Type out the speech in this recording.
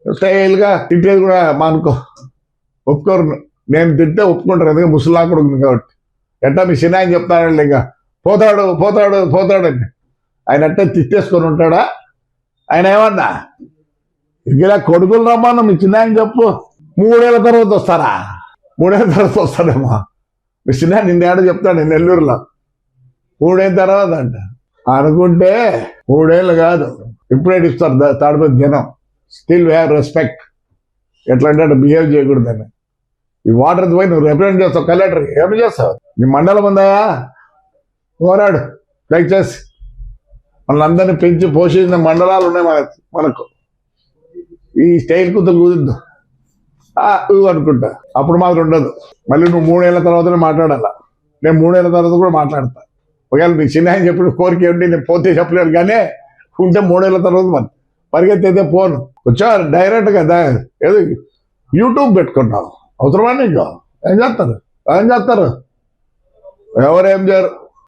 స్టైల్గా తిట్టేది కూడా మానుకో, ఒప్పుకోరు. నేను తింటే ఒప్పుకుంటారు, ఎందుకంటే ముసలా కూడా ఉంది కాబట్టి. ఎట్టా మీ చిన్న ఆయన చెప్తాడండి, ఇంకా పోతాడు పోతాడు పోతాడని. ఆయన అట్టే తిట్టేసుకొని ఉంటాడా? ఆయన ఏమన్నా ఇలా కొడుకులు రమ్మన్నా మీ చిన్న ఆయన చెప్పు, 3 ఏళ్ల తర్వాత వస్తారా? 3 ఏళ్ల తర్వాత వస్తాడేమో మీ చిన్న నిన్నేడో చెప్తాడు నెల్లూరులో. 3 ఏళ్ళ తర్వాత అంట అనుకుంటే 3 ఏళ్ళు కాదు, ఇప్పుడే ఇస్తారు తాడిపతి జనం. Still we have respect. ఎట్లా అంటే బిహేవ్ చేయకూడదని. ఈ వాటర్ పోయి నువ్వు రిప్రజెంట్ చేస్తావు కలెక్టర్కి, ఏమి చేస్తావు? నీ మండలం ఉందా? పోరాడు దయచేసి. మనల్ని పెంచి పోషించిన మండలాలు ఉన్నాయి మనకు. ఈ స్టైల్ కుదరదు అనుకుంటా, అప్పుడు మాత్రం ఉండదు. మళ్ళీ నువ్వు 3 ఏళ్ల తర్వాతనే మాట్లాడాలా. నేను 3 ఏళ్ల తర్వాత కూడా మాట్లాడతా. ఒకవేళ మీ చిన్న ఆయన చెప్పిన కోరిక ఏంటి, నేను పోతే చెప్పలేను, కానీ ఉంటే 3 ఏళ్ల తర్వాత పరిగెత్తి పోను. వచ్చా డైరెక్ట్ కదా, ఏదో యూట్యూబ్ పెట్టుకున్నావు, అవసరమా నీకు? ఏం చేస్తారు ఎవరేం చేయరు.